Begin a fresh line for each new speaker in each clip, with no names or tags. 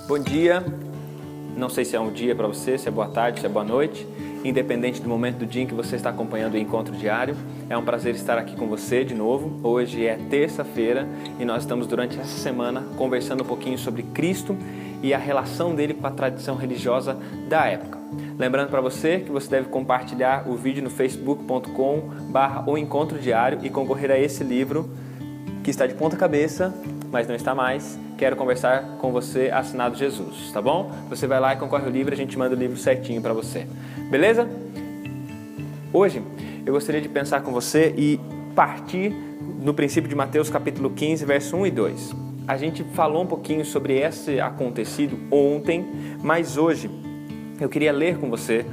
Bom dia, não sei se é um dia para você, se é boa tarde, se é boa noite, independente do momento do dia em que você está acompanhando o Encontro Diário, é um prazer estar aqui com você de novo. Hoje é terça-feira e nós estamos durante essa semana conversando um pouquinho sobre Cristo e a relação dele com a tradição religiosa da época. Lembrando para você que você deve compartilhar o vídeo no facebook.com/o Encontro Diário e concorrer a esse livro que está de ponta cabeça, mas não está mais. Quero conversar com você, assinado Jesus, tá bom? Você vai lá e concorre ao livro, a gente manda o livro certinho para você. Beleza? Hoje eu gostaria de pensar com você e partir no princípio de Mateus capítulo 15, verso 1 e 2. A gente falou um pouquinho sobre esse acontecido ontem, mas hoje eu queria ler com você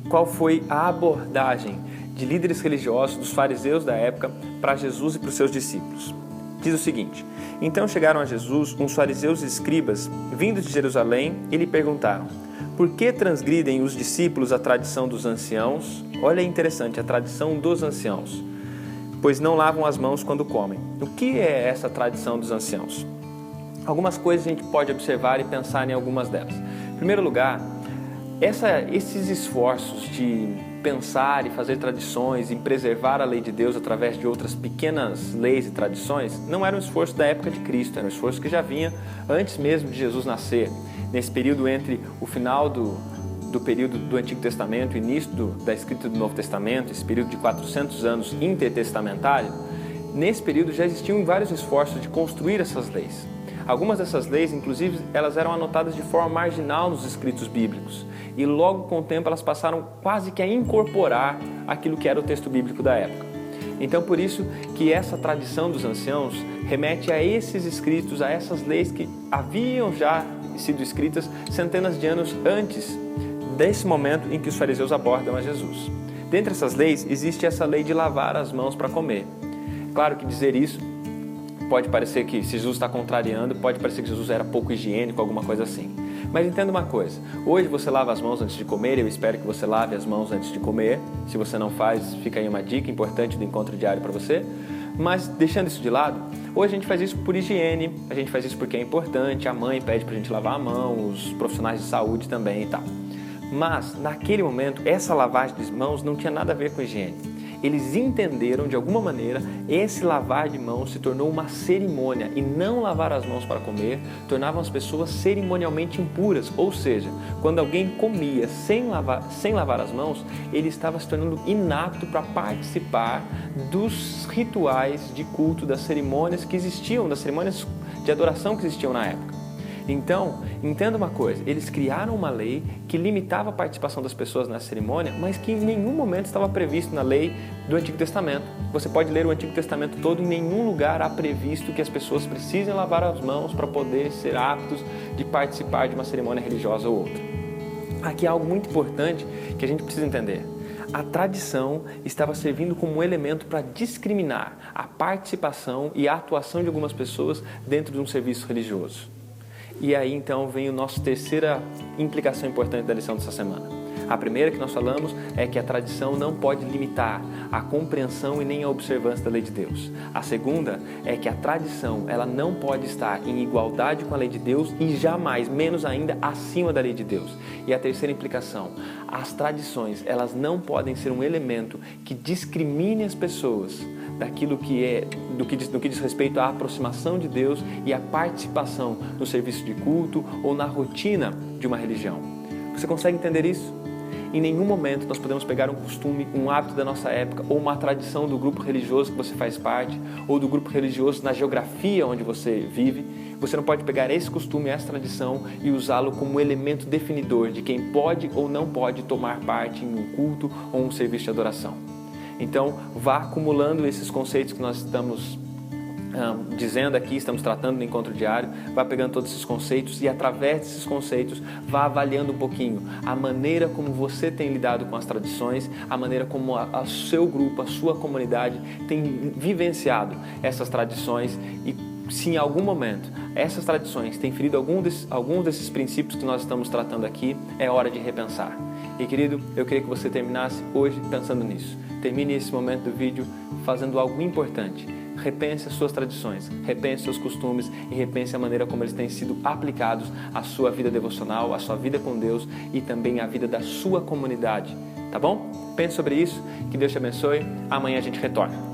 qual foi a abordagem de líderes religiosos, dos fariseus da época, para Jesus e para os seus discípulos. Diz o seguinte: então chegaram a Jesus uns fariseus e escribas, vindos de Jerusalém, e lhe perguntaram: por que transgridem os discípulos a tradição dos anciãos? Olha, é interessante, a tradição dos anciãos, pois não lavam as mãos quando comem. O que é essa tradição dos anciãos? Algumas coisas a gente pode observar e pensar em algumas delas. Em primeiro lugar, esses esforços de pensar e fazer tradições e preservar a lei de Deus através de outras pequenas leis e tradições não era um esforço da época de Cristo, era um esforço que já vinha antes mesmo de Jesus nascer. Nesse período entre o final do período do Antigo Testamento e o início da escrita do Novo Testamento, esse período de 400 anos intertestamentário, nesse período já existiam vários esforços de construir essas leis. Algumas dessas leis, inclusive, elas eram anotadas de forma marginal nos escritos bíblicos e logo com o tempo elas passaram quase que a incorporar aquilo que era o texto bíblico da época. Então, por isso que essa tradição dos anciãos remete a esses escritos, a essas leis que haviam já sido escritas centenas de anos antes desse momento em que os fariseus abordam a Jesus. Dentre essas leis, existe essa lei de lavar as mãos para comer. Claro que dizer isso pode parecer que, se Jesus está contrariando, pode parecer que Jesus era pouco higiênico, alguma coisa assim. Mas entenda uma coisa, hoje você lava as mãos antes de comer, eu espero que você lave as mãos antes de comer. Se você não faz, fica aí uma dica importante do Encontro Diário para você. Mas deixando isso de lado, hoje a gente faz isso por higiene, a gente faz isso porque é importante, a mãe pede para a gente lavar a mão, os profissionais de saúde também e tal. Mas, naquele momento, essa lavagem de mãos não tinha nada a ver com higiene. Eles entenderam, de alguma maneira, esse lavar de mãos se tornou uma cerimônia e não lavar as mãos para comer tornavam as pessoas cerimonialmente impuras, ou seja, quando alguém comia sem lavar as mãos, ele estava se tornando inapto para participar dos rituais de culto, das cerimônias que existiam, das cerimônias de adoração que existiam na época. Então, entenda uma coisa, eles criaram uma lei que limitava a participação das pessoas na cerimônia, mas que em nenhum momento estava previsto na lei do Antigo Testamento. Você pode ler o Antigo Testamento todo, em nenhum lugar há previsto que as pessoas precisem lavar as mãos para poder ser aptos de participar de uma cerimônia religiosa ou outra. Aqui há algo muito importante que a gente precisa entender. A tradição estava servindo como um elemento para discriminar a participação e a atuação de algumas pessoas dentro de um serviço religioso. E aí então vem a nossa terceira implicação importante da lição dessa semana. A primeira que nós falamos é que a tradição não pode limitar a compreensão e nem a observância da lei de Deus. A segunda é que a tradição ela não pode estar em igualdade com a lei de Deus e jamais, menos ainda, acima da lei de Deus. E a terceira implicação, as tradições elas não podem ser um elemento que discrimine as pessoas daquilo que no que diz respeito à aproximação de Deus e à participação no serviço de culto ou na rotina de uma religião. Você consegue entender isso? Em nenhum momento nós podemos pegar um costume, um hábito da nossa época ou uma tradição do grupo religioso que você faz parte ou do grupo religioso na geografia onde você vive. Você não pode pegar esse costume, essa tradição e usá-lo como elemento definidor de quem pode ou não pode tomar parte em um culto ou um serviço de adoração. Então, vá acumulando esses conceitos que nós estamos dizendo aqui, estamos tratando no Encontro Diário, vá pegando todos esses conceitos e através desses conceitos vá avaliando um pouquinho a maneira como você tem lidado com as tradições, a maneira como o seu grupo, a sua comunidade tem vivenciado essas tradições e se em algum momento essas tradições têm ferido algum desses princípios que nós estamos tratando aqui, é hora de repensar. E querido, eu queria que você terminasse hoje pensando nisso. Termine esse momento do vídeo fazendo algo importante, repense as suas tradições, repense seus costumes e repense a maneira como eles têm sido aplicados à sua vida devocional, à sua vida com Deus e também à vida da sua comunidade, tá bom? Pense sobre isso, que Deus te abençoe, amanhã a gente retorna.